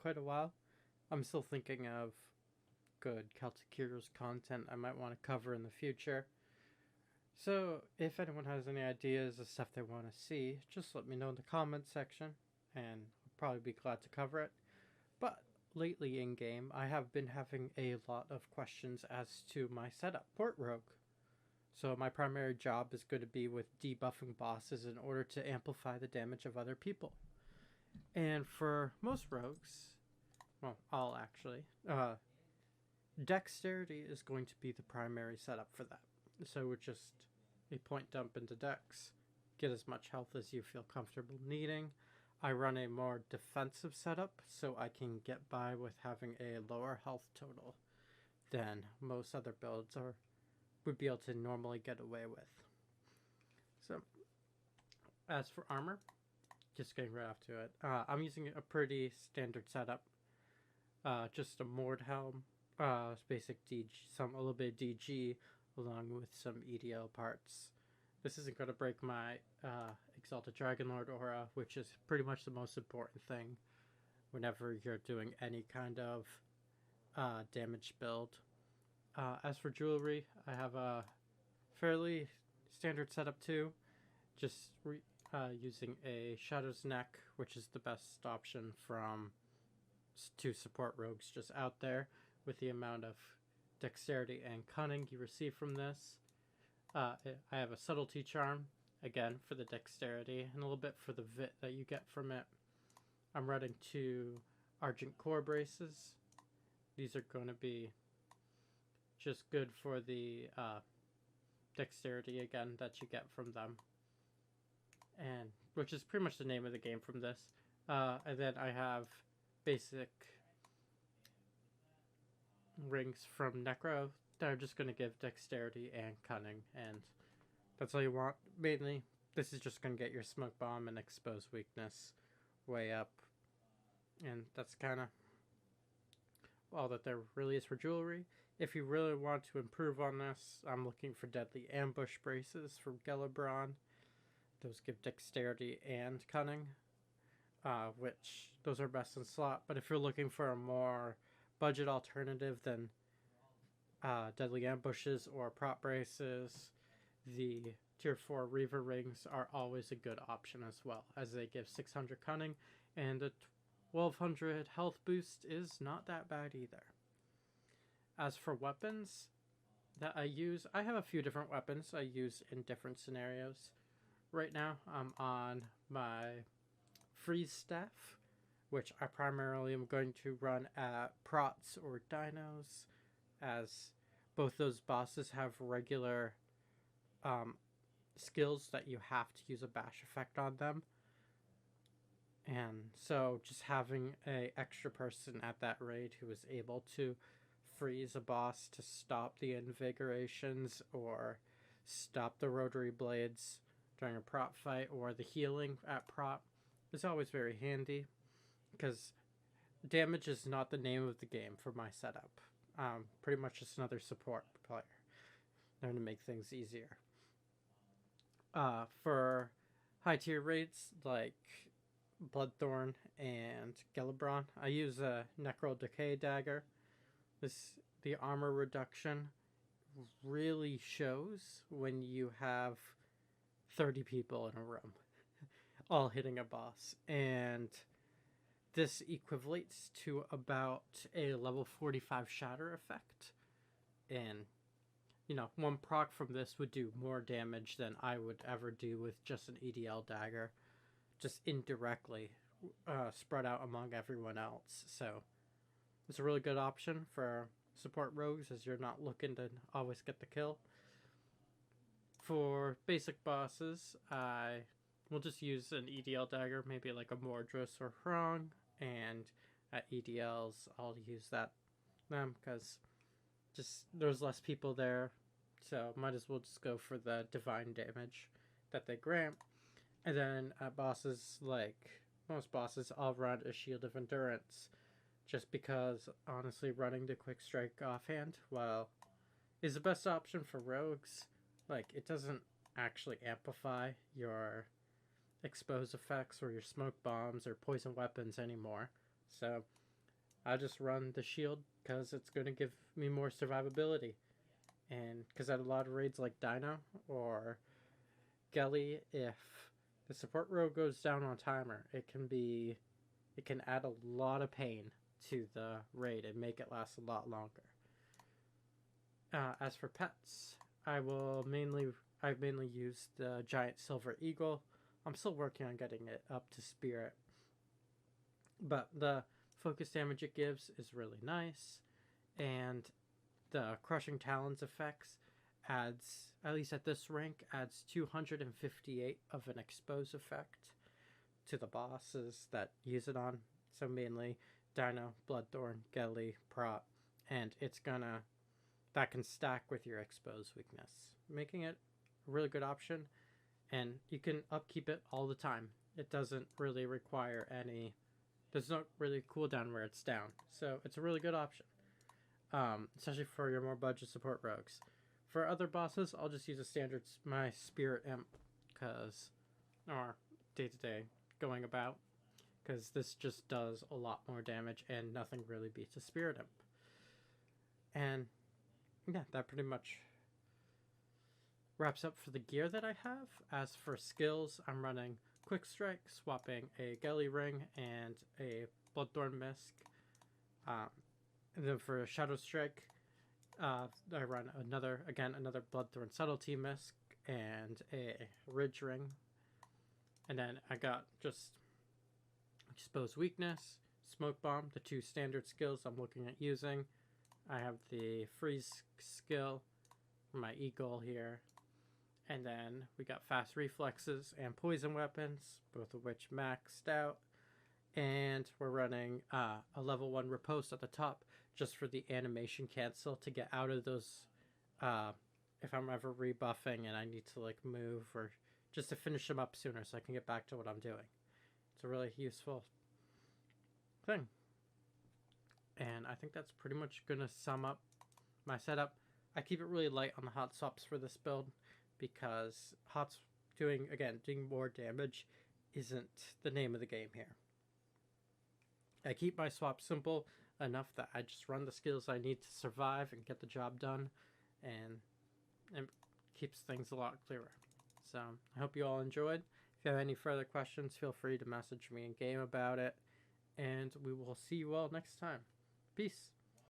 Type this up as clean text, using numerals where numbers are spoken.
quite a while. I'm still thinking of good Celtic Heroes content I might want to cover in the future. So, if anyone has any ideas of stuff they want to see, just let me know in the comments section, and I'll probably be glad to cover it. But lately in game, I have been having a lot of questions as to my setup, Port Rogue. So, my primary job is going to be with debuffing bosses in order to amplify the damage of other people. And for most rogues, well, all actually, dexterity is going to be the primary setup for that. So it's just a point dump into dex, get as much health as you feel comfortable needing. I run a more defensive setup so I can get by with having a lower health total than most other builds or would be able to normally get away with. So as for armor, just getting right off to it, I'm using a pretty standard setup. Just a moored helm, basic DG, a little bit of DG, along with some EDL parts. This isn't going to break my Exalted Dragonlord aura, which is pretty much the most important thing whenever you're doing any kind of damage build. As for jewelry, I have a fairly standard setup too, just using a Shadow's Neck, which is the best option from to support rogues just out there with the amount of dexterity and cunning you receive from this. I have a subtlety charm, again for the dexterity, and a little bit for the vit that you get from it. I'm running 2 Argent Core braces. These are going to be just good for the dexterity again that you get from them, and which is pretty much the name of the game from this. And then I have basic rings from Necro that are just going to give dexterity and cunning, and that's all you want. Mainly, this is just going to get your smoke bomb and expose weakness way up, and that's kind of all that there really is for jewelry. If you really want to improve on this, I'm looking for Deadly Ambush braces from Gelibron. Those give dexterity and cunning, which those are best in slot. But if you're looking for a more budget alternative than Deadly Ambushes or prop braces, the tier 4 Reaver rings are always a good option as well, as they give 600 cunning, and a 1200 health boost is not that bad either. As for weapons that I use, I have a few different weapons I use in different scenarios. Right now I'm on my freeze staff, which I primarily am going to run at prots or dinos, as both those bosses have regular skills that you have to use a bash effect on them. And so just having a extra person at that raid who is able to freeze a boss to stop the invigorations or stop the rotary blades during a prop fight, or the healing at prop, is always very handy, because damage is not the name of the game for my setup. Pretty much just another support player there to make things easier. For high tier raids like Bloodthorn and Gelibron, I use a Necro Decay Dagger. The armor reduction really shows when you have 30 people in a room all hitting a boss, and this equates to about a level 45 shatter effect, and one proc from this would do more damage than I would ever do with just an EDL dagger, just indirectly spread out among everyone else. So it's a really good option for support rogues, as you're not looking to always get the kill. For basic bosses, I will just use an EDL dagger, maybe like a Mordros or Hrong, and at EDLs I'll use them because just there's less people there, so might as well just go for the divine damage that they grant. And then at bosses, like most bosses, I'll run a Shield of Endurance, just because honestly running the quick strike offhand, well, is the best option for rogues. Like, it doesn't actually amplify your expose effects or your smoke bombs or poison weapons anymore. So I just run the shield because it's going to give me more survivability. And because at a lot of raids like Dino or Gelly, if the support row goes down on timer, it can add a lot of pain to the raid and make it last a lot longer. As for pets, I've mainly used the giant silver eagle. I'm still working on getting it up to spirit, but the focus damage it gives is really nice, and the crushing talons effects adds, at least at this rank, adds 258 of an expose effect to the bosses that use it on. So mainly Dino, Bloodthorn, Gelly, Prot, and that can stack with your expose weakness, making it a really good option. And you can upkeep it all the time. It doesn't really require there's no really cooldown where it's down. So it's a really good option, especially for your more budget support rogues. For other bosses, I'll just use my Spirit Imp, or day-to-day going about, because this just does a lot more damage and nothing really beats a Spirit Imp. And yeah, that pretty much wraps up for the gear that I have. As for skills, I'm running Quick Strike, swapping a Gelly Ring and a Bloodthorn Misk. And then for Shadow Strike, I run another Bloodthorn Subtlety Misk and a Ridge Ring. And then I got just Expose Weakness, Smoke Bomb, the two standard skills I'm looking at using. I have the Freeze skill for my Eagle here. And then we got Fast Reflexes and Poison Weapons, both of which maxed out. And we're running a level 1 Riposte at the top, just for the animation cancel to get out of those, if I'm ever rebuffing and I need to like move, or just to finish them up sooner so I can get back to what I'm doing. It's a really useful thing. And I think that's pretty much going to sum up my setup. I keep it really light on the hot swaps for this build, because doing more damage isn't the name of the game here. I keep my swaps simple enough that I just run the skills I need to survive and get the job done, and it keeps things a lot clearer. So I hope you all enjoyed. If you have any further questions, feel free to message me in game about it, and we will see you all next time. Peace.